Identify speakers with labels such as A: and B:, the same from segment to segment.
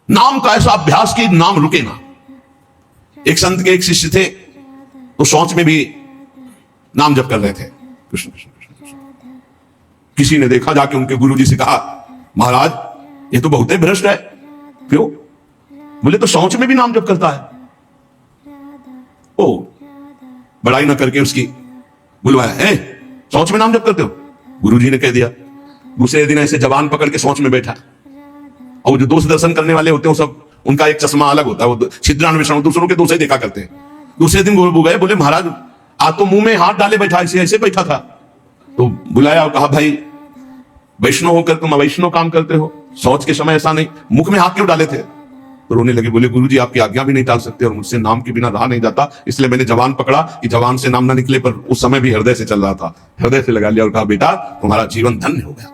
A: नाम का ऐसा अभ्यास कि नाम रुके ना। एक संत के एक शिष्य थे, तो शौच में भी नाम जप कर रहे थे, कृष्ण कृष्ण कृष्ण कृष्ण। किसी ने देखा, जाके उनके गुरुजी से कहा, महाराज ये तो बहुत ही भ्रष्ट है। क्यों? बोले तो शौच में भी नाम जप करता है। ओ, बड़ाई ना करके उसकी बुलवाया, है शौच में नाम जप करते हो? गुरुजी ने कह दिया। दूसरे दिन ऐसे जवान पकड़ के शौच में बैठा, और जो दोष दर्शन करने वाले होते हैं सब, उनका एक चश्मा अलग होता है, वो छिद्रान्वेषण दूसरों के दोष ही देखा करते हैं। दूसरे दिन वो गए, बोले महाराज आज तो मुंह में हाथ डाले बैठा, ऐसे ऐसे बैठा था। तो बुलाया और कहा, भाई वैष्णव होकर तुम अवैष्णव काम करते हो, शौच के समय ऐसा नहीं, मुख में हाथ क्यों डाले थे? तो रोने लगे, बोले गुरुजी आपकी आज्ञा भी नहीं टाल सकते और मुझसे नाम के बिना रहा नहीं जाता, इसलिए मैंने जवान पकड़ा कि जवान से नाम ना निकले, पर उस समय भी हृदय से चल रहा था, हृदय से लगा लिया और कहा बेटा तुम्हारा जीवन धन्य हो गया।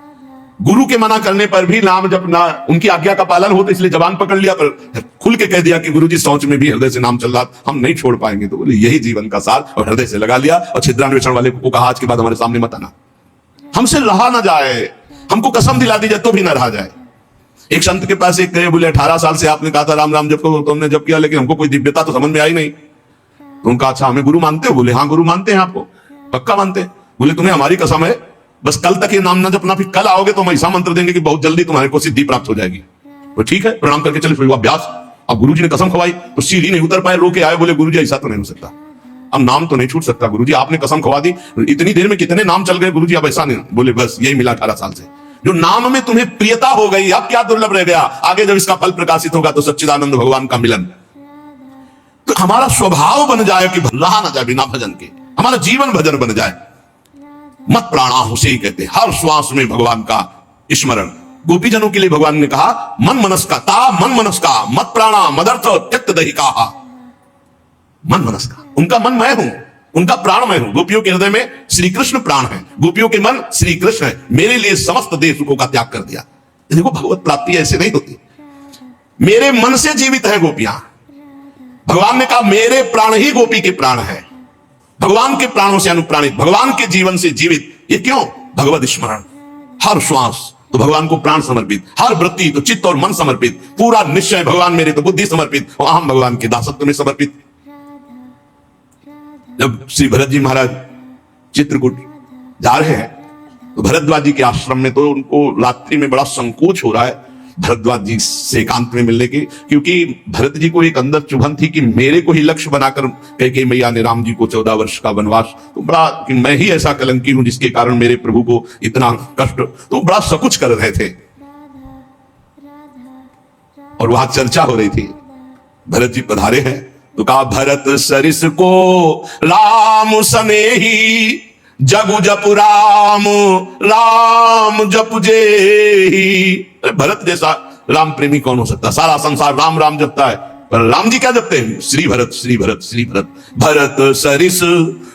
A: गुरु के मना करने पर भी नाम जब ना उनकी आज्ञा का पालन हो, तो इसलिए जवान पकड़ लिया, पर खुल के कह दिया कि गुरुजी शौच में भी हृदय से नाम चल रहा, हम नहीं छोड़ पाएंगे। तो बोले यही जीवन का सार, और हृदय से लगा लिया। और छिद्रान्वेषण वाले को कहा, आज के बाद हमारे सामने मत आना, हमसे रहा ना जाए, हमको कसम दिला दी जाए तो भी ना रहा जाए। एक संत के पास एक गए, बोले 18 साल से आपने कहा था राम राम जप करो, तो हमने जप किया, लेकिन हमको कोई दिव्यता तो समझ में आई नहीं। तो उनका, अच्छा हमें गुरु मानते हो? बोले हाँ गुरु मानते हैं, आपको पक्का मानते हैं? बोले तुम्हें हमारी कसम है, बस कल तक ये नाम ना जपना, फिर कल आओगे तो हम ऐसा मंत्र देंगे कि बहुत जल्दी तुम्हारे को सिद्धि प्राप्त हो जाएगी। तो ठीक है, प्रणाम करके चले, फिर वो अभ्यास। अब गुरुजी ने कसम खवाई तो सीढ़ी नहीं उतर पाए, रोके आए, बोले गुरुजी ऐसा तो नहीं हो सकता, अब नाम तो नहीं छूट सकता गुरुजी, आपने कसम खवा दी, इतनी देर में कितने नाम चल गए गुरुजी, अब ऐसा नहीं। बोले बस यही मिला 18 साल से, जो नाम में तुम्हें प्रियता हो गई, अब क्या दुर्लभ रह गया, आगे जब इसका फल प्रकाशित होगा तो सच्चिदानंद भगवान का मिलन। तो हमारा स्वभाव बन जाए कि रहा ना जाए बिना भजन के, हमारा जीवन भजन बन जाए। मत प्राणा उसे ही कहते, हर श्वास में भगवान का स्मरण। गोपीजनों के लिए भगवान ने कहा, मन मनस का ता मन मनस का मत प्राणा मदर्थ त्यक्त दहिका। मन मनस का, उनका मन मैं हूं, उनका प्राण मैं हूं। गोपियों के हृदय में श्री कृष्ण प्राण है, गोपियों के मन श्री कृष्ण है। मेरे लिए समस्त देह सुखों का त्याग कर दिया। देखो भगवत प्राप्ति ऐसे नहीं होती, मेरे मन से जीवित है गोपियां। भगवान ने कहा मेरे प्राण ही गोपी के प्राण है, भगवान के प्राणों से अनुप्राणित, भगवान के जीवन से जीवित। ये क्यों? भगवत स्मरण। हर श्वास तो भगवान को प्राण समर्पित, हर वृत्ति तो चित्त और मन समर्पित, पूरा निश्चय भगवान मेरे तो बुद्धि समर्पित, और अहम भगवान के दासत्व में समर्पित। जब श्री भरत जी महाराज चित्रकूट जा रहे हैं, तो भरद्वाज जी के आश्रम में तो उनको रात्रि में बड़ा संकोच हो रहा है भरद्वाज जी से एकांत में मिलने की, क्योंकि भरत जी को एक अंदर चुभन थी कि मेरे को ही लक्ष्य बनाकर कैकेयी मैया ने राम जी को 14 वर्ष का वनवास, तो बड़ा कि मैं ही ऐसा कलंकी हूं जिसके कारण मेरे प्रभु को इतना कष्ट, तो बड़ा सकुच कर रहे थे। और वहां चर्चा हो रही थी, भरत जी पधारे हैं, तो कहा भरत सरिस को राम सनेही, जगु जपु राम राम जपु जेही। भरत जैसा राम प्रेमी कौन हो सकता? सारा संसार राम राम जपता है, पर राम जी क्या जपते हैं? श्री भरत श्री भरत श्री भरत। भरत सरिस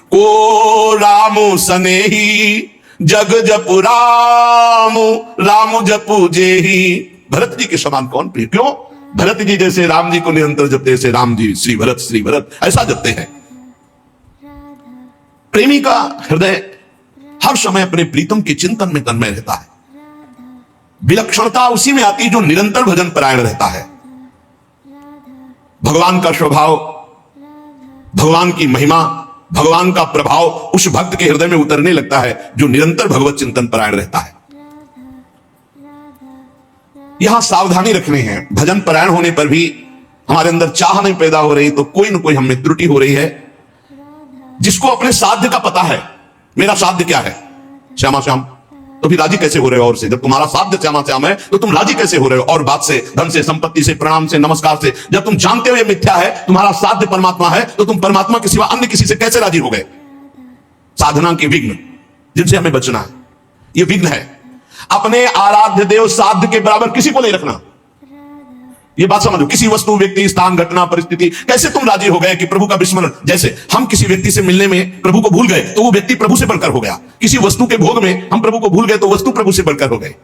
A: को राम सनेही, जग जपु राम राम जपु जेही। भरत जी के समान कौन प्रिय? क्यों? भरत जी जैसे राम जी को निरंतर जपते, जैसे राम जी श्री भरत ऐसा जपते हैं। प्रेमी का हृदय हर समय अपने प्रीतम के चिंतन में तन्मय रहता है। विलक्षणता उसी में आती जो निरंतर भजन परायण रहता है। भगवान का स्वभाव, भगवान की महिमा, भगवान का प्रभाव उस भक्त के हृदय में उतरने लगता है जो निरंतर भगवत चिंतन परायण रहता है। यहां सावधानी रखनी है, भजन परायण होने पर भी हमारे अंदर चाह नहीं पैदा हो रही तो कोई ना कोई हमें त्रुटि हो रही है। जिसको अपने साध्य का पता है, मेरा साध्य क्या है, श्यामा श्याम, तो फिर राजी कैसे हो रहे हो? और से जब तुम्हारा साध्य श्यामा श्याम है तो तुम राजी कैसे हो रहे हो? और बात से, धन से, संपत्ति से, प्रणाम से, नमस्कार से, जब तुम जानते हो ये मिथ्या है, तुम्हारा साध्य परमात्मा है, तो तुम परमात्मा के सिवा अन्य किसी से कैसे राजी हो गए? साधना के विघ्न जिनसे हमें बचना है, ये विघ्न है। अपने आराध्य देव साध्य के बराबर किसी को नहीं रखना, ये बात समझो। किसी वस्तु, व्यक्ति, स्थान, घटना, परिस्थिति, कैसे तुम राजी हो गए कि प्रभु का विस्मरण, जैसे हम किसी व्यक्ति से मिलने में प्रभु को भूल गए तो वो व्यक्ति प्रभु से बढ़कर हो गया। किसी वस्तु के भोग में हम प्रभु को भूल गए तो वस्तु प्रभु से बढ़कर हो गए।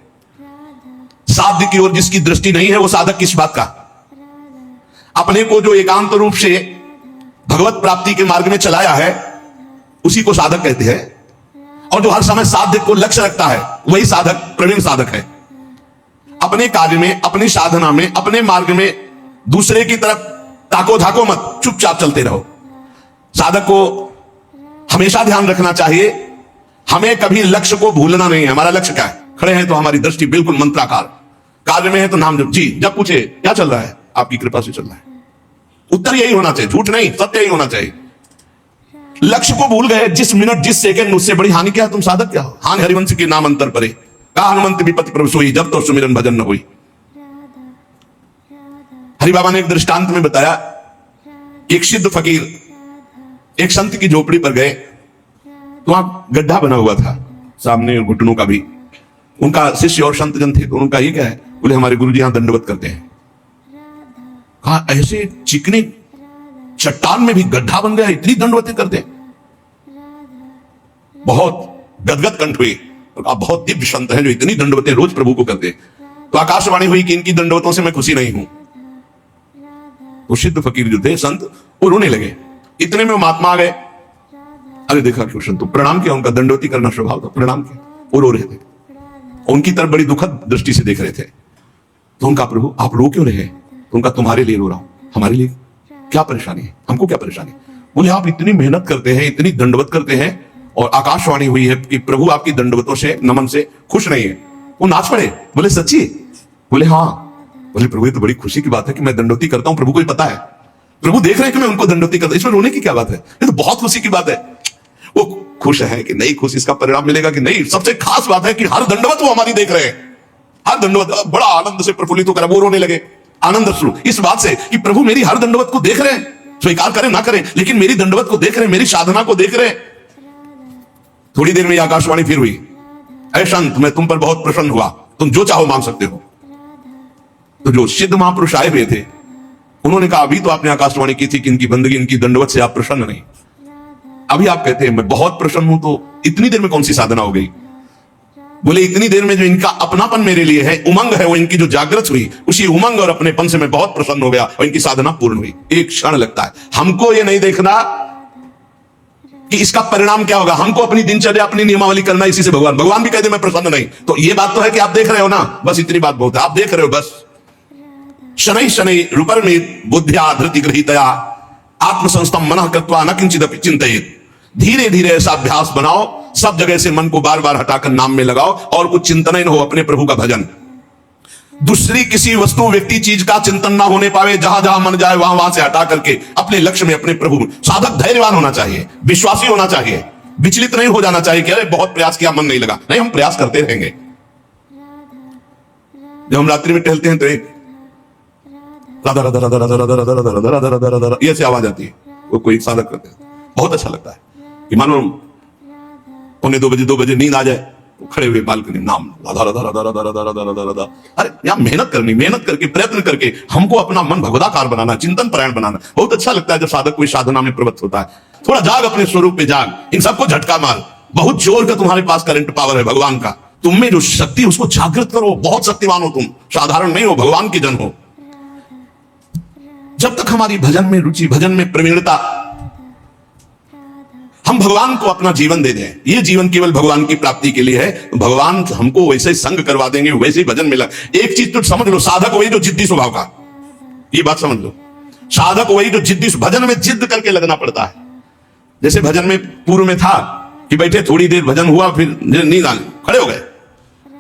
A: साध्य की ओर जिसकी दृष्टि नहीं है वो साधक किस बात का? अपने को जो एकांत रूप से भगवत प्राप्ति के मार्ग में चलाया है उसी को साधक कहते हैं, और जो हर समय साध्य को लक्ष्य रखता है वही साधक, प्रवीण साधक है। अपने कार्य में, अपनी साधना में, अपने मार्ग में दूसरे की तरफ ताको झाको मत, चुपचाप चलते रहो। साधक को हमेशा ध्यान रखना चाहिए, हमें कभी लक्ष्य को भूलना नहीं है। हमारा लक्ष्य क्या है? खड़े हैं तो हमारी दृष्टि बिल्कुल मंत्राकार, कार्य में है तो नाम जप। जी जब पूछे क्या चल रहा है, आपकी कृपा से चल रहा है, उत्तर यही होना चाहिए, झूठ नहीं, सत्य यही होना चाहिए। लक्ष्य को भूल गए जिस मिनट जिस सेकंड, उससे बड़ी हानि क्या है? तुम साधक क्या हो? हानि हरिवंश के नाम अंतर परे, कहा हनुमंत विपत्ति प्रभु सोई, जब तो सुमिरन भजन न हुई। हरि बाबा ने एक दृष्टांत में बताया, एक सिद्ध फकीर एक संत की झोपड़ी पर गए तो वहां गड्ढा बना हुआ था सामने घुटनों का भी। उनका शिष्य और संत जन थे, तो उनका ये क्या है? बोले हमारे गुरुजी यहां दंडवत करते हैं। कहा ऐसे चिकने चट्टान में भी गड्ढा बन गया, इतनी दंडवतें करते हैं? बहुत गदगद कंठ हुई, आप बहुत दिव्य संत हैं जो इतनी दंडवतें रोज प्रभु को करते हैं। तो आकाशवाणी हुई कि इनकी दंडवतों से मैं खुशी नहीं हूं। तो सिद्ध फकीर जो थे संत, वो रोने लगे। इतने में महात्मा आ गए। अरे देखा कृष्ण, तो प्रणाम किया, उनका दंडवती करना स्वभाव था, प्रणाम किया, वो रो रहे थे, उनकी तरफ बड़ी दुखद दृष्टि से देख रहे थे। तो उनका प्रभु आप रो क्यों रहे? तो उनका तुम्हारे लिए रो रहा हूं। हमारे लिए क्या परेशानी है? हमको क्या परेशानी? बोले आप इतनी मेहनत करते हैं, इतनी दंडवत करते हैं, और आकाशवाणी हुई है कि प्रभु आपकी दंडवतों से, नमन से खुश नहीं है। वो नाच पड़े। बोले सच्ची? बोले हाँ। बोले प्रभु ये तो बड़ी खुशी की बात है कि मैं दंडवती करता हूं, प्रभु को ही पता है, प्रभु देख रहे हैं कि मैं उनको दंडवती करता हूं, इसमें रोने की क्या बात है? ये तो बहुत खुशी की बात है। वो खुश है कि नहीं खुश, इसका परिणाम मिलेगा कि नहीं, सबसे खास बात है कि हर दंडवत वो हमारी देख रहे हैं, हर दंडवत बड़ा आनंद से प्रफुल्लित होकर वो रोने लगे। आनंद अश्रु इस बात से कि प्रभु मेरी हर दंडवत को देख रहे हैं, स्वीकार करें ना करें, लेकिन मेरी दंडवत को देख रहे हैं, मेरी साधना को देख रहे हैं। थोड़ी देर में आकाशवाणी फिर हुई, ऐ संत मैं तुम पर बहुत प्रसन्न हुआ, तुम जो चाहो मांग सकते हो। तो जो सिद्ध महापुरुष आए हुए थे उन्होंने कहा अभी तो आपने आकाशवाणी की थी कि इनकी बंदगी, इनकी दंडवत से आप प्रसन्न नहीं, अभी आप कहते हैं मैं बहुत प्रसन्न हूं, तो इतनी देर में कौन सी साधना हो गई? बोले इतनी देर में जो इनका अपनापन मेरे लिए है, उमंग है, वो इनकी जो जागृत हुई, उसी उमंग और अपनेपन से मैं बहुत प्रसन्न हो गया और इनकी साधना पूर्ण हुई। एक क्षण लगता है। हमको ये नहीं देखना कि इसका परिणाम क्या होगा, हमको अपनी दिनचर्या, अपनी नियमावली करना, इसी से भगवान भी कहते मैं प्रसन्न नहीं। तो ये बात तो है कि आप देख रहे हो ना, बस इतनी बात बहुत है, आप देख रहे हो बस। शनै शनै रूपरमेत बुद्ध्या धृति गृहीतया आत्मसंस्थम मनः कृत्वा न किंचिदपि चिंतयेत्। धीरे धीरे ऐसा अभ्यास बनाओ, सब जगह से मन को बार बार हटाकर नाम में लगाओ, और कुछ चिंतन ही न हो, अपने प्रभु का भजन। दूसरी किसी वस्तु, व्यक्ति, चीज का चिंतन ना होने पावे, जहां जहां मन जाए वहां वहां से हटा करके अपने लक्ष्य में, अपने प्रभु में। साधक धैर्यवान होना चाहिए, विश्वासी होना चाहिए, विचलित नहीं हो जाना चाहिए कि अरे बहुत प्रयास किया मन नहीं लगा। नहीं, हम प्रयास करते रहेंगे। जब हम रात्रि में टहलते हैं तो एक राधा राधा राधा राधा राधा राधा राधा राधा राधा राधा राधा ये ऐसी आवाज आती है, वो कोई साधक करते हैं, बहुत अच्छा लगता है कि मानो उन्हें 2 बजे नींद आ जाए, तो खड़े हुए बालकनी नाम राधा राधा राधा राधा राधा राधा राधा राधा। अरे यहाँ मेहनत करनी, मेहनत करके प्रयत्न करके हमको अपना मन भगवदाकार बनाना, चिंतन परायण बनाना। बहुत अच्छा लगता है जब साधक कोई साधना में प्रवृत्त होता है। थोड़ा जाग, अपने स्वरूप पे जाग, इन सबको झटका मार। बहुत जोर का तुम्हारे पास करंट पावर है भगवान का, तुम में जो शक्ति उसको जागृत करो। बहुत शक्तिवान हो तुम, साधारण नहीं हो, भगवान के जन हो। जब तक हमारी भजन में रुचि, भजन में प्रवीणता, हम भगवान को अपना जीवन दे दें, ये जीवन केवल भगवान की प्राप्ति के लिए है, तो भगवान हमको वैसे ही संग करवा देंगे, वैसे ही भजन मिला। एक चीज तो समझ लो, साधक वही जो जिद्दी स्वभाव का, ये बात समझ लो, साधक वही जो जिद्दी, भजन में जिद्द करके लगना पड़ता है। जैसे भजन में पूर्व में था कि बैठे थोड़ी देर भजन हुआ, फिर नींद आ गई, खड़े हो गए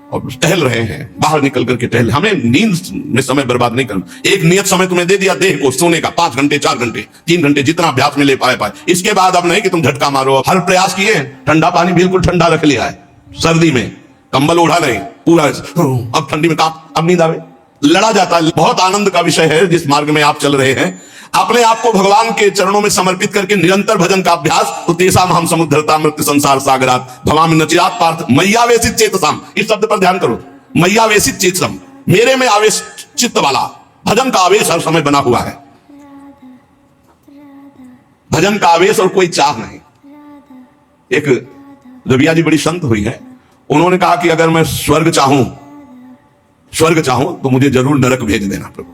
A: और टहल रहे हैं, बाहर निकल करके टहल। हमें नींद में समय बर्बाद नहीं करना। एक नियत समय तुम्हें दे दिया देह को सोने का, 5 घंटे 4 घंटे 3 घंटे, जितना अभ्यास में ले पाए। इसके बाद अब नहीं कि तुम झटका मारो। हर प्रयास किए, ठंडा पानी बिल्कुल ठंडा रख लिया है, सर्दी में कंबल ओढ़ा नहीं पूरा, अब ठंडी में काम, अब नींद आवे, लड़ा जाता है। बहुत आनंद का विषय है जिस मार्ग में आप चल रहे हैं, अपने आप को भगवान के चरणों में समर्पित करके निरंतर भजन का अभ्यास। तो तेसाम हम समुद्धरता मृत्यु संसार सागरात भवामि नचिरात पार्थ मय्यावेशित चेतसाम। इस शब्द पर ध्यान करो, मय्यावेशित चेतसम, मेरे में आवेश चित्त वाला। भजन का आवेश हर समय बना हुआ है, भजन का आवेश और कोई चाह नहीं। एक रबिया जी बड़ी संत हुई है, उन्होंने कहा कि अगर मैं स्वर्ग चाहूं तो मुझे जरूर नरक भेज देना प्रभु,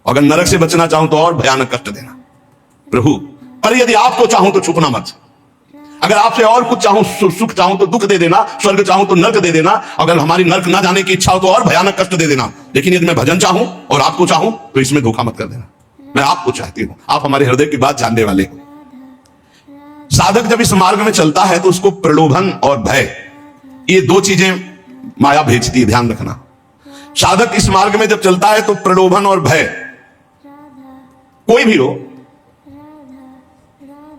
A: अगर नरक से बचना चाहूं तो और भयानक कष्ट देना प्रभु, पर यदि आपको चाहूं तो छुपना मत। अगर आपसे और कुछ चाहूं, सुख चाहूं तो दुख दे देना, स्वर्ग चाहूं तो नर्क दे देना, अगर हमारी नर्क ना जाने की इच्छा हो तो और भयानक कष्ट दे देना। लेकिन यदि मैं भजन चाहूं और आपको चाहूं तो इसमें धोखा मत कर देना। मैं आपको चाहती हूं, आप हमारे हृदय की बात जानने वाले हो। साधक जब इस मार्ग में चलता है तो उसको प्रलोभन और भय, ये दो चीजें माया भेजती है, ध्यान रखना। साधक इस मार्ग में जब चलता है तो प्रलोभन और भय, कोई भी हो,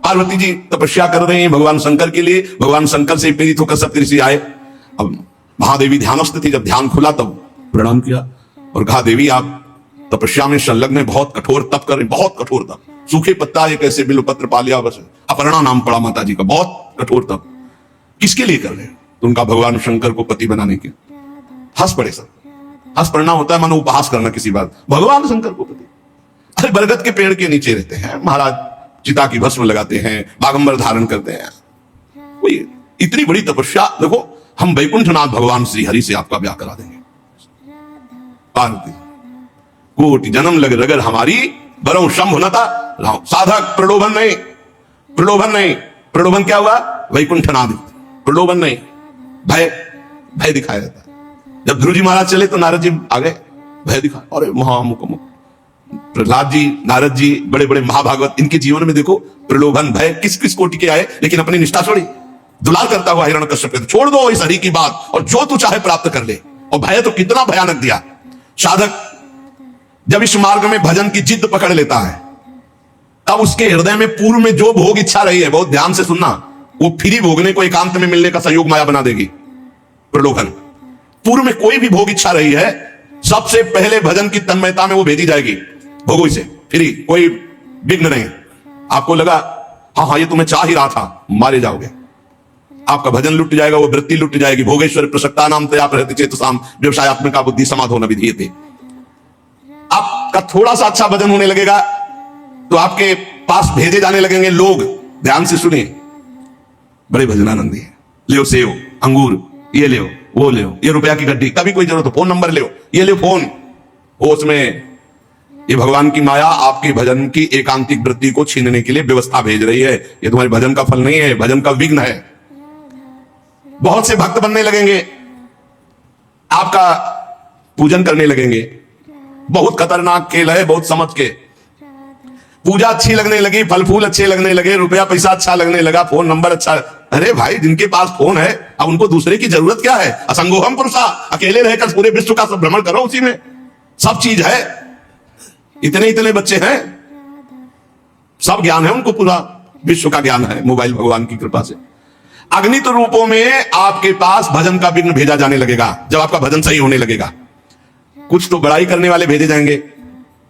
A: पार्वती जी तपस्या कर रहे हैं भगवान शंकर के लिए, भगवान शंकर से प्रेरित होकर सप्तऋषि आए। अब महादेवी ध्यानस्थ थी, जब ध्यान खुला तब प्रणाम किया और कहा, देवी आप तपस्या में संलग्न है, बहुत कठोर तप कर रहे, बहुत कठोर तप, सूखे पत्ता एक ऐसे बिल्वपत्र पा लिया, बस अपर्णा नाम पड़ा माता जी का, बहुत कठोर तप किसके लिए कर रहे हैं? तो उनका भगवान शंकर को पति बनाने के। हंस पड़े सब, हंस पड़ना होता है मानो उपहास करना किसी बात, भगवान शंकर को पति। अरे बरगद के पेड़ के नीचे रहते हैं महाराज, चिता की भस्म लगाते हैं, बागंबर धारण करते हैं, कोई इतनी बड़ी तपस्या। देखो हम वैकुंठनाथ भगवान श्री हरि से आपका ब्याह करा देंगे। पार्वती कोटि जन्म लग रगर हमारी, बरौ शंभुनता राम। साधक प्रलोभन नहीं, प्रलोभन नहीं। प्रलोभन क्या हुआ? वैकुंठनाथ। प्रलोभन नहीं, भय, भय दिखाया जाता है। जब ध्रुव जी महाराज चले तो नारद जी आ गए, भय दिखा, अरे महामुख प्रहलाद जी, नारद जी, बड़े बड़े महाभागवत, इनके जीवन में देखो प्रलोभन भय किस किस कोटि के आए, लेकिन अपनी निष्ठा छोड़ी। दुलार करता हुआ हिरण्यकश्यप कहते, छोड़ दो इस हरि की बात और जो तू चाहे प्राप्त कर ले। और भय तो कितना भयानक दिया। साधक जब इस मार्ग में भजन की जिद पकड़ लेता है तब उसके हृदय में पूर्व में जो भोग इच्छा रही है, बहुत ध्यान से सुनना, वो फ्री भोगने को एकांत में मिलने का संयोग माया बना देगी। प्रलोभन, पूर्व में कोई भी भोग इच्छा रही है, सबसे पहले भजन की तन्मयता में वो भेजी जाएगी। भोगो इसे, फ्री, कोई विघ्न नहीं। आपको लगा हाँ हाँ ये तुम्हें चाह ही रहा था, मारे जाओगे, आपका भजन लुट जाएगा, वो वृत्ति लुट जाएगी। भोगेश्वर प्रसक्ता नाम तया प्रहृति चेतसाम व्यवसायात्मका बुद्धि समाधो विधीयते। आपका थोड़ा सा अच्छा भजन होने लगेगा तो आपके पास भेजे जाने लगेंगे लोग। ध्यान से सुनिए, बड़े भजनानंदी है, ले सेव, अंगूर, ये ले, वो ले, ये रुपया की गड्डी, कभी कोई जरूरत हो फोन नंबर ले, ये ले फोन। वो उसमें ये भगवान की माया आपके भजन की एकांतिक वृत्ति को छीनने के लिए व्यवस्था भेज रही है। ये तुम्हारे भजन का फल नहीं है, भजन का विघ्न है। बहुत से भक्त बनने लगेंगे, आपका पूजन करने लगेंगे। बहुत खतरनाक खेल है, बहुत समझ के। पूजा अच्छी लगने लगी, फल फूल अच्छे लगने लगे, रुपया पैसा अच्छा लगने लगा, फोन नंबर अच्छा। अरे भाई जिनके पास फोन है अब उनको दूसरे की जरूरत क्या है? असंगोहम पुरुषा, अकेले रहकर पूरे विश्व का सब भ्रमण करो, उसी में सब चीज है। इतने इतने बच्चे हैं, सब ज्ञान है उनको, पूरा विश्व का ज्ञान है मोबाइल भगवान की कृपा से। अग्नित रूपों में आपके पास भजन का विघ्न भेजा जाने लगेगा जब आपका भजन सही होने लगेगा। कुछ तो बड़ाई करने वाले भेजे जाएंगे,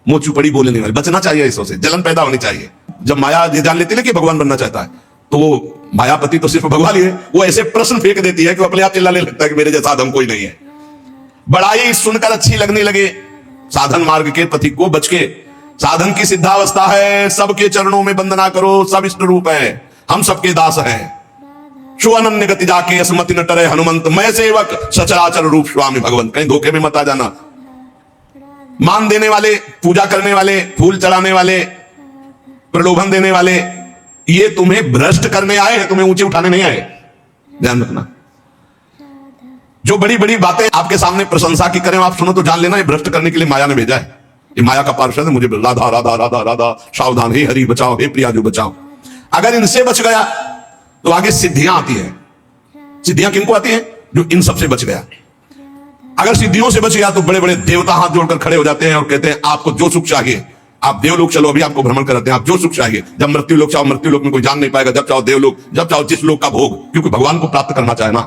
A: मुंह चुपड़ी बोलने वाले। बचना चाहिए इसों से, जलन पैदा होनी चाहिए। जब माया ये जान लेती है कि भगवान बनना चाहता है तो वो मायापति तो सिर्फ भगवान ही है, वो ऐसे प्रश्न फेंक देती है कि वो अपने आप चिल्लाने लगता है कि मेरे जैसा आदम कोई नहीं है। बड़ाई सुनकर अच्छी लगने लगे, साधन मार्ग के पथिक को बच के। साधन की सिद्धावस्था है, सबके चरणों में वंदना करो, सब इष्ट रूप है, हम सबके दास हैं। शो अनन्य गति जाके असमति न टरे हनुमंत, मैं सेवक सचराचर रूप स्वामी भगवंत। कहीं धोखे में मत आ जाना। मान देने वाले, पूजा करने वाले, फूल चढ़ाने वाले, प्रलोभन देने वाले, ये तुम्हें भ्रष्ट करने आए हैं, तुम्हें ऊंचे उठाने नहीं आए। ध्यान रखना। जो बड़ी बड़ी बातें आपके सामने प्रशंसा की करें, आप सुनो तो जान लेना ये भ्रष्ट करने के लिए माया ने भेजा है। ये माया का पार्षद है। मुझे राधा राधा राधा राधा, सावधान, हे हरि बचाओ, हे प्रिया जो बचाओ। अगर इनसे बच गया तो आगे सिद्धियां आती हैं। सिद्धियां किनको आती हैं? जो इन सबसे बच गया। अगर सिद्धियों से बच गया तो बड़े बड़े देवता हाथ जोड़कर खड़े हो जाते हैं और कहते हैं आपको जो सुख चाहिए, आप देवलोक चलो, अभी आपको भ्रमण कराते हैं, आप जो सुख चाहिए। जब मृत्यु लोक चाहो, मृत्यु लोक में कोई जान नहीं पाएगा। जब चाहो देवलोक, जब चाहो जिस लोक का भोग, क्योंकि भगवान को प्राप्त करना चाहना,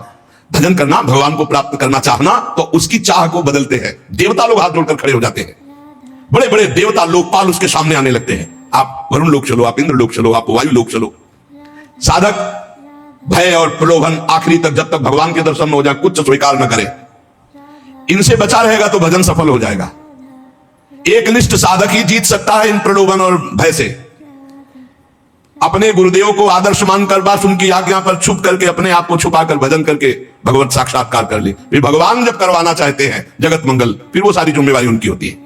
A: भजन करना, भगवान को प्राप्त करना चाहना, तो उसकी चाह को बदलते हैं। देवता लोग हाथ जोड़कर खड़े हो जाते हैं। बड़े बड़े देवता लोकपाल उसके सामने आने लगते हैं। आप वरुण लोक चलो, आप इंद्र लोक चलो, आप वायु लोक चलो। साधक भय और प्रलोभन आखिरी तक, जब तक भगवान के दर्शन न हो जाए, कुछ स्वीकार न करे, इनसे बचा रहेगा तो भजन सफल हो जाएगा। एकनिष्ठ साधक ही जीत सकता है इन प्रलोभन और भय से। अपने गुरुदेव को आदर्श मानकर, बस उनकी आज्ञा पर छुप करके, अपने आप को छुपाकर भजन करके भगवत साक्षात्कार कर ले। फिर भगवान जब करवाना चाहते हैं जगत मंगल, फिर वो सारी जिम्मेवारी उनकी होती है।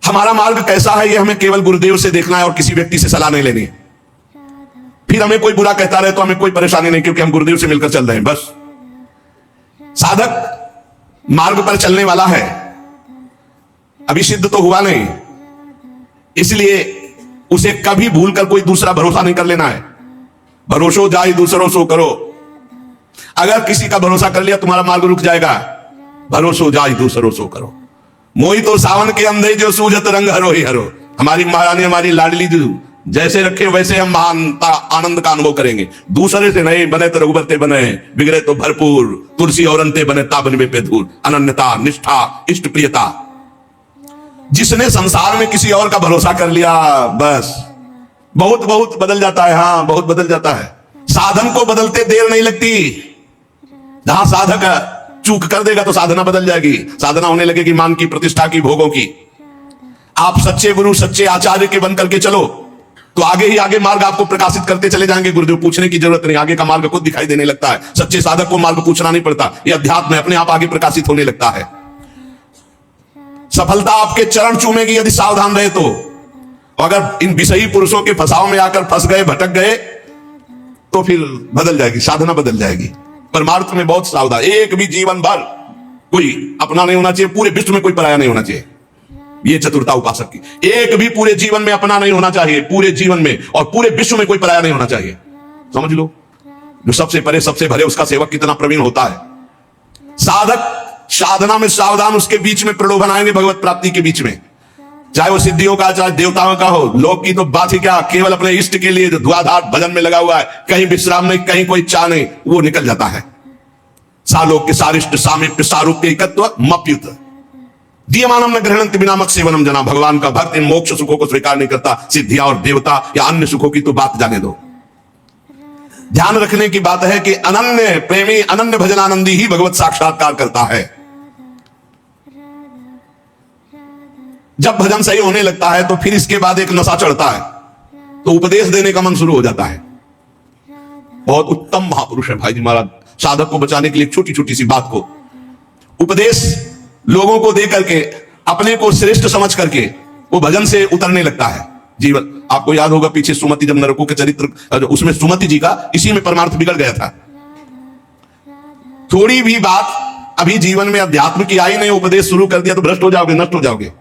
A: हमारा मार्ग कैसा है ये हमें केवल गुरुदेव से देखना है और किसी व्यक्ति से सलाह नहीं लेनी है। फिर हमें कोई बुरा कहता रहे तो हमें कोई परेशानी नहीं, क्योंकि हम गुरुदेव से मिलकर चल रहे हैं। बस साधक मार्ग पर चलने वाला है, अभी सिद्ध तो हुआ नहीं, इसलिए उसे कभी भूलकर कोई दूसरा भरोसा नहीं कर लेना है। भरोसो जाए दूसरों सो करो। अगर किसी का भरोसा कर लिया तुम्हारा मार्ग रुक जाएगा। भरोसो जाए दूसरों सो करो। मोही तो सावन के अंधे जो सूझत रंग हरो ही हरो। हमारी महारानी, हमारी लाडली जो जैसे रखे वैसे हम महानता आनंद का अनुभव करेंगे। दूसरे से नहीं बने तो रघुबरते बने, बिगड़े तो भरपूर, तुलसी और अंते बने ताबन पे धूल। अनन्यता, निष्ठा, इष्ट प्रियता। जिसने संसार में किसी और का भरोसा कर लिया, बस बहुत बहुत बदल जाता है। हाँ, बहुत बदल जाता है। साधन को बदलते देर नहीं लगती। जहां साधक चूक कर देगा तो साधना बदल जाएगी। साधना होने लगेगी मान की, प्रतिष्ठा की, भोगों की। आप सच्चे गुरु, सच्चे आचार्य के बन करके चलो तो आगे ही आगे मार्ग आपको प्रकाशित करते चले जाएंगे। गुरुदेव पूछने की जरूरत नहीं, आगे का मार्ग खुद दिखाई देने लगता है। सच्चे साधक को मार्ग पूछना नहीं पड़ता, ये अध्यात्म में अपने आप आगे प्रकाशित होने लगता है। सफलता आपके चरण चूमेगी यदि सावधान रहे तो। अगर इन विषयी पुरुषों के फसाव में आकर फंस गए, भटक गए, तो फिर बदल जाएगी, साधना बदल जाएगी। परमार्थ में बहुत सावधान। एक भी जीवन भर कोई अपना नहीं होना चाहिए, पूरे विश्व में कोई पराया नहीं होना चाहिए। ये चतुरता उपासक की। एक भी पूरे जीवन में अपना नहीं होना चाहिए, पूरे जीवन में, और पूरे विश्व में कोई पराया नहीं होना चाहिए। समझ लो, जो सबसे परे सबसे भरे उसका सेवक कितना प्रवीण होता है। साधक साधना में सावधान, उसके बीच में प्रलोभन आएंगे भगवत प्राप्ति के बीच में, चाहे वो सिद्धियों का चाहे देवताओं का हो। लोग की तो बात ही क्या, केवल अपने इष्ट के लिए जो धुआधार भजन में लगा हुआ है, कहीं विश्राम नहीं, कहीं कोई चाह नहीं, वो निकल जाता है। सालोक के सारिष्ट सामीप्य सारूप के एकत्व मप्युत दीयमानम न ग्रहणंति बिना मत सेवनम जना। भगवान का भक्त इन मोक्ष सुखों को स्वीकार नहीं करता, सिद्धियां और देवता या अन्य सुखों की तो बात जाने दो। ध्यान रखने की बात है कि अनन्य प्रेमी, अनन्य भजनानंदी ही भगवत साक्षात्कार करता है। जब भजन सही होने लगता है तो फिर इसके बाद एक नशा चढ़ता है, तो उपदेश देने का मन शुरू हो जाता है। बहुत उत्तम महापुरुष है भाई जी महाराज, साधक को बचाने के लिए छोटी छोटी सी बात को उपदेश लोगों को दे करके, अपने को श्रेष्ठ समझ करके वो भजन से उतरने लगता है। जीवन आपको याद होगा पीछे सुमति, जब नरकों के चरित्र, उसमें सुमति जी का इसी में परमार्थ बिगड़ गया था। थोड़ी भी बात अभी जीवन में अध्यात्म की आई नहीं, उपदेश शुरू कर दिया तो भ्रष्ट हो जाओगे, नष्ट हो जाओगे।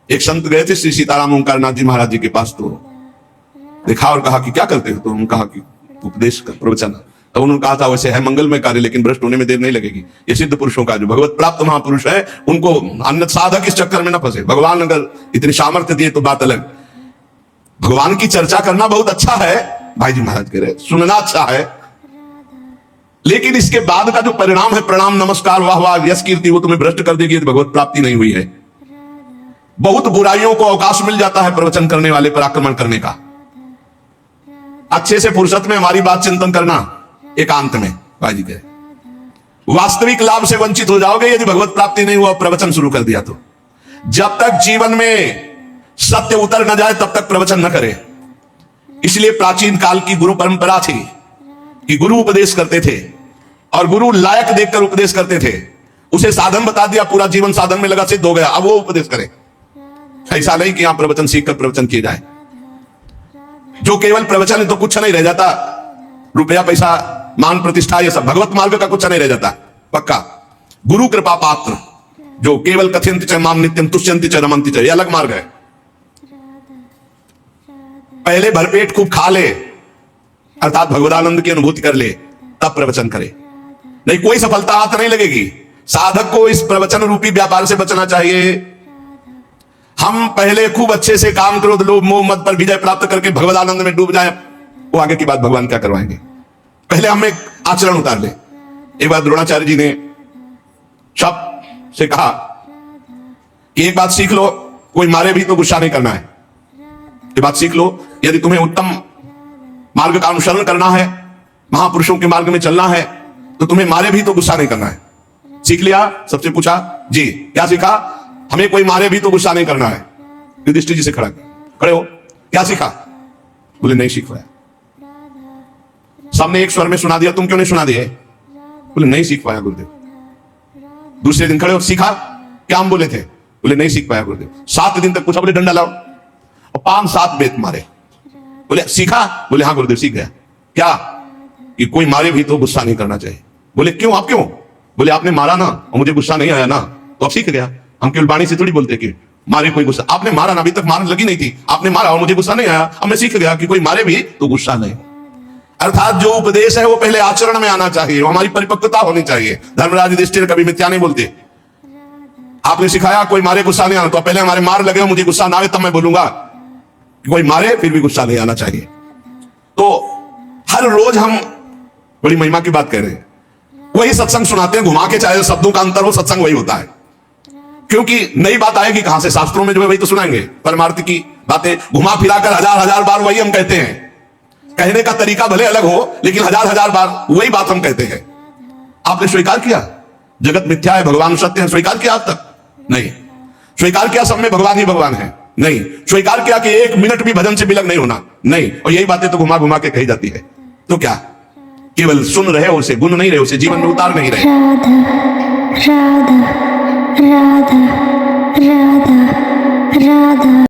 A: एक संत गए थे श्री सीताराम ओंकार नाथ जी महाराज जी के पास, तो देखा और कहा कि क्या करते हो? तो उन्होंने कहा कि उपदेश का प्रवचन। तो उन्होंने कहा था वैसे है मंगलमय कार्य, लेकिन भ्रष्ट होने में देर नहीं लगेगी। ये सिद्ध पुरुषों का, जो भगवत प्राप्त महापुरुष है, उनको अन्य साधक इस चक्कर में न फंसे। भगवान अगर इतनी सामर्थ्य दिए तो बात अलग। भगवान की चर्चा करना बहुत अच्छा है, भाई जी महाराज कह रहे, सुनना अच्छा है, लेकिन इसके बाद का जो परिणाम है, प्रणाम नमस्कार वाह वाह यश कीर्ति, वो तुम्हें भ्रष्ट कर देगी, भगवत प्राप्ति नहीं हुई है। बहुत बुराइयों को अवकाश मिल जाता है प्रवचन करने वाले पर आक्रमण करने का। अच्छे से फुर्सत में हमारी बात चिंतन करना, एकांत में, भाई जी कहे। वास्तविक लाभ से वंचित हो जाओगे यदि भगवत प्राप्ति नहीं हुआ, प्रवचन शुरू कर दिया तो। जब तक जीवन में सत्य उतर न जाए तब तक प्रवचन न करे। इसलिए प्राचीन काल की गुरु परंपरा थी कि गुरु उपदेश करते थे, और गुरु लायक देखकर उपदेश करते थे। उसे साधन बता दिया, पूरा जीवन साधन में लगा, सिद्ध हो गया, अब वो उपदेश करे। ऐसा नहीं कि यहां प्रवचन सीखकर प्रवचन किए जाए। जो केवल प्रवचन है तो कुछ नहीं रह जाता, रुपया पैसा मान प्रतिष्ठा ये सब, भगवत मार्ग का कुछ नहीं रह जाता। पक्का गुरु कृपा पात्र, जो केवल कथयन्ति च माम नित्यम तुष्यन्ति च रमन्ति च, ये अलग मार्ग है। पहले भरपेट खूब खा ले, अर्थात भगवदानंद की अनुभूति कर ले, तब प्रवचन करे, नहीं कोई सफलता हाथ नहीं लगेगी। साधक को इस प्रवचन रूपी व्यापार से बचना चाहिए। हम पहले खूब अच्छे से काम करो, लोभ मोह मद पर विजय प्राप्त करके भगवदानंद में डूब जाए, वो आगे की बात भगवान क्या करवाएंगे। पहले हम एक आचरण उतार ले। एक बार द्रोणाचार्य जी ने सब से कहा कि एक बात सीख लो, कोई मारे भी तो गुस्सा नहीं करना है। ये बात सीख लो, यदि तुम्हें उत्तम मार्ग का अनुसरण करना है, महापुरुषों के मार्ग में चलना है, तो तुम्हें मारे भी तो गुस्सा नहीं करना है। सीख लिया? सबसे पूछा जी क्या सीखा? हमें कोई मारे भी तो गुस्सा नहीं करना है। युधिष्ठिर जी से खड़े हो, क्या सीखा? बोले नहीं सीख पाया। सबने एक स्वर में सुना दिया, तुम क्यों नहीं सुना दिए? बोले नहीं सीख पाया गुरुदेव। दूसरे दिन खड़े हो, सीखा? क्या हम बोले थे? बोले नहीं सीख पाया गुरुदेव। 7 दिन तक पूछा, बोले डंडा लाओ, और 5-7 बेत मारे। बोले सीखा? बोले हाँ गुरुदेव सीख गया। क्या? कि कोई मारे भी तो गुस्सा नहीं करना चाहिए। बोले क्यों? आप क्यों? बोले आपने मारा ना और मुझे गुस्सा नहीं आया ना, तो अब सीख गया। हम केवल वाणी से थोड़ी बोलते कि मारे कोई गुस्सा, आपने मारा ना, अभी तक मारने लगी नहीं थी, आपने मारा और मुझे गुस्सा नहीं आया, अब मैं सीख गया कि कोई मारे भी तो गुस्सा नहीं। अर्थात जो उपदेश है वो पहले आचरण में आना चाहिए, वो हमारी परिपक्वता होनी चाहिए। धर्मराज युधिष्ठिर कभी मिथ्या नहीं बोलते। आपने सिखाया कोई मारे गुस्सा नहीं आना, तो पहले हमारे मार लगे मुझे गुस्सा ना आए तब मैं बोलूंगा कि कोई मारे फिर भी गुस्सा नहीं आना चाहिए। तो हर रोज हम बड़ी महिमा की बात कह रहे हैं, वही सत्संग सुनाते हैं घुमा के, चाहे शब्दों का अंतर हो, सत्संग वही होता है। क्योंकि नई बात आएगी कहां से? शास्त्रों में जो है वही तो सुनाएंगे, परमार्थ की बातें घुमा फिराकर हजार हजार बार वही हम कहते हैं। कहने का तरीका भले अलग हो, लेकिन हजार हजार बार वही बात हम कहते हैं। आपने स्वीकार किया जगत मिथ्या है, भगवान सत्य है? स्वीकार किया आज तक? नहीं। स्वीकार किया सब में भगवान ही भगवान है? नहीं। स्वीकार किया कि एक मिनट भी भजन से विलग नहीं होना? नहीं। और यही बातें तो घुमा घुमा के कही जाती है। तो क्या केवल सुन रहे हो, उसे गुण नहीं रहे, उसे जीवन में उतार नहीं रहे?
B: राधा राधा राधा राधा राधा।